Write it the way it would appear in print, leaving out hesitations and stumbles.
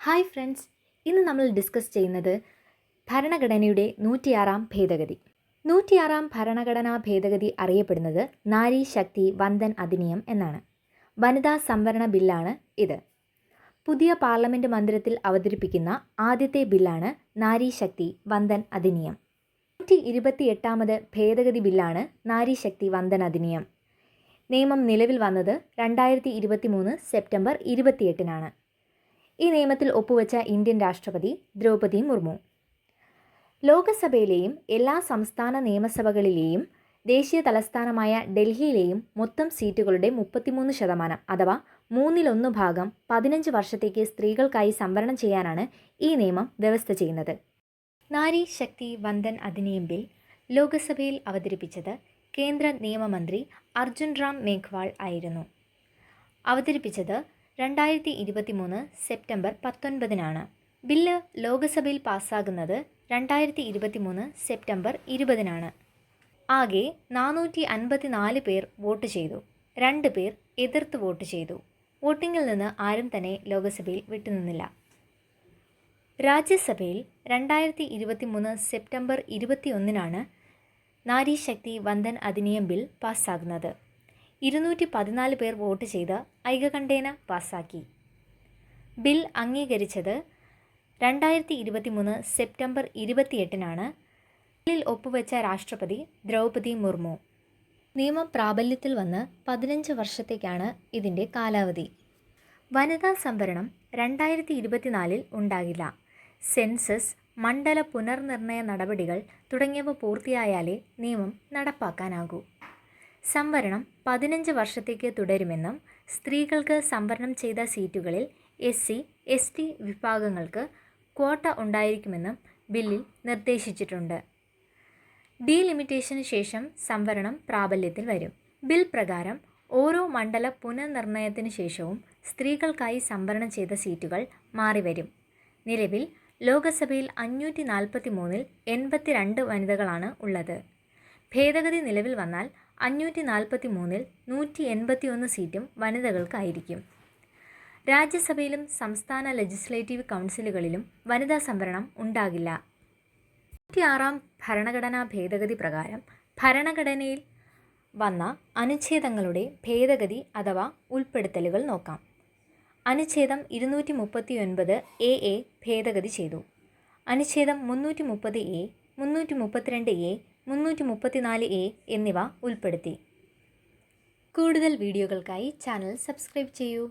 Hi friends, ഇന്ന് നമ്മൾ discuss ചെയ്യുന്നത് ഭരണഘടനയുടെ 106 ഭേദഗതി. 106 ഭരണഘടനാ ഭേദഗതി അറിയപ്പെടുന്നത് നാരി ശക്തി വന്ദൻ അധിനിയം എന്നാണ്. വനിതാ സംവരണ ബില്ലാണ് ഇത്. പുതിയ പാർലമെൻറ്റ് മന്ദിരത്തിൽ അവതരിപ്പിക്കുന്ന ആദ്യത്തെ ബില്ലാണ് നാരി ശക്തി വന്ദൻ അധിനിയം. 128 ഭേദഗതി ബില്ലാണ് നാരി ശക്തി വന്ദൻ അധിനിയം. നിയമം നിലവിൽ വന്നത് 2023 സെപ്റ്റംബർ 28-നാണ്. ഈ നിയമത്തിൽ ഒപ്പുവെച്ച ഇന്ത്യൻ രാഷ്ട്രപതി ദ്രൗപദി മുർമു. ലോകസഭയിലെയും എല്ലാ സംസ്ഥാന നിയമസഭകളിലെയും ദേശീയ തലസ്ഥാനമായ ഡൽഹിയിലെയും മൊത്തം സീറ്റുകളുടെ 33% അഥവാ 1/3 15 വർഷത്തേക്ക് സ്ത്രീകൾക്കായി സംവരണം ചെയ്യാനാണ് ഈ നിയമം വ്യവസ്ഥ ചെയ്യുന്നത്. നാരി ശക്തി വന്ദൻ അധിനിയം ബിൽ ലോകസഭയിൽ അവതരിപ്പിച്ചത് കേന്ദ്ര നിയമമന്ത്രി അർജുൻ റാം മേഘ്വാൾ ആയിരുന്നു. അവതരിപ്പിച്ചത് 2023 സെപ്റ്റംബർ 19-നാണ്. ബില്ല് ലോകസഭയിൽ പാസ്സാകുന്നത് 2023 സെപ്റ്റംബർ 20-നാണ്. ആകെ 454 പേർ വോട്ട് ചെയ്തു. 2 പേർ എതിർത്ത് വോട്ട് ചെയ്തു. വോട്ടിങ്ങിൽ നിന്ന് ആരും തന്നെ ലോകസഭയിൽ വിട്ടുനിന്നില്ല. രാജ്യസഭയിൽ 2023 സെപ്റ്റംബർ 21-നാണ് നാരി ശക്തി വന്ദൻ അധിനിയം ബിൽ പാസ്സാകുന്നത്. 214 പേർ വോട്ട് ചെയ്ത് ഐകകണ്ഠേന പാസ്സാക്കി. ബിൽ അംഗീകരിച്ചത് 2023 സെപ്റ്റംബർ 28-നാണ്. ബില്ലിൽ ഒപ്പുവെച്ച രാഷ്ട്രപതി ദ്രൗപദി മുർമു. നിയമം പ്രാബല്യത്തിൽ വന്ന് 15 വർഷത്തേക്കാണ് ഇതിൻ്റെ കാലാവധി. വനിതാ സംവരണം 2024 ഉണ്ടാകില്ല. സെൻസസ്, മണ്ഡല പുനർനിർണയ നടപടികൾ തുടങ്ങിയവ പൂർത്തിയായാലേ നിയമം നടപ്പാക്കാനാകൂ. സംവരണം 15 വർഷത്തേക്ക് തുടരുമെന്നും സ്ത്രീകൾക്ക് സംവരണം ചെയ്ത സീറ്റുകളിൽ SC, ST വിഭാഗങ്ങൾക്ക് ക്വോട്ട ഉണ്ടായിരിക്കുമെന്നും ബില്ലിൽ നിർദ്ദേശിച്ചിട്ടുണ്ട്. ഡീലിമിറ്റേഷന് ശേഷം സംവരണം പ്രാബല്യത്തിൽ വരും. ബിൽ പ്രകാരം ഓരോ മണ്ഡല പുനർനിർണയത്തിന് ശേഷവും സ്ത്രീകൾക്കായി സംവരണം ചെയ്ത സീറ്റുകൾ മാറിവരും. നിലവിൽ ലോകസഭയിൽ 543-ൽ 82 വനിതകളാണ് ഉള്ളത്. ഭേദഗതി നിലവിൽ വന്നാൽ 543-ൽ 181 സീറ്റും വനിതകൾക്കായിരിക്കും. രാജ്യസഭയിലും സംസ്ഥാന ലെജിസ്ലേറ്റീവ് കൗൺസിലുകളിലും വനിതാ സംവരണം ഉണ്ടാകില്ല. 106 ഭരണഘടനാ ഭേദഗതി പ്രകാരം ഭരണഘടനയിൽ വന്ന അനുച്ഛേദങ്ങളുടെ ഭേദഗതി അഥവാ ഉൾപ്പെടുത്തലുകൾ നോക്കാം. അനുച്ഛേദം 239 AA ഭേദഗതി ചെയ്തു. അനുച്ഛേദം 330A, 332A, 334A എന്നിവ ഉൾപ്പെടുത്തി. കൂടുതൽ വീഡിയോകൾക്കായി ചാനൽ സബ്സ്ക്രൈബ് ചെയ്യൂ.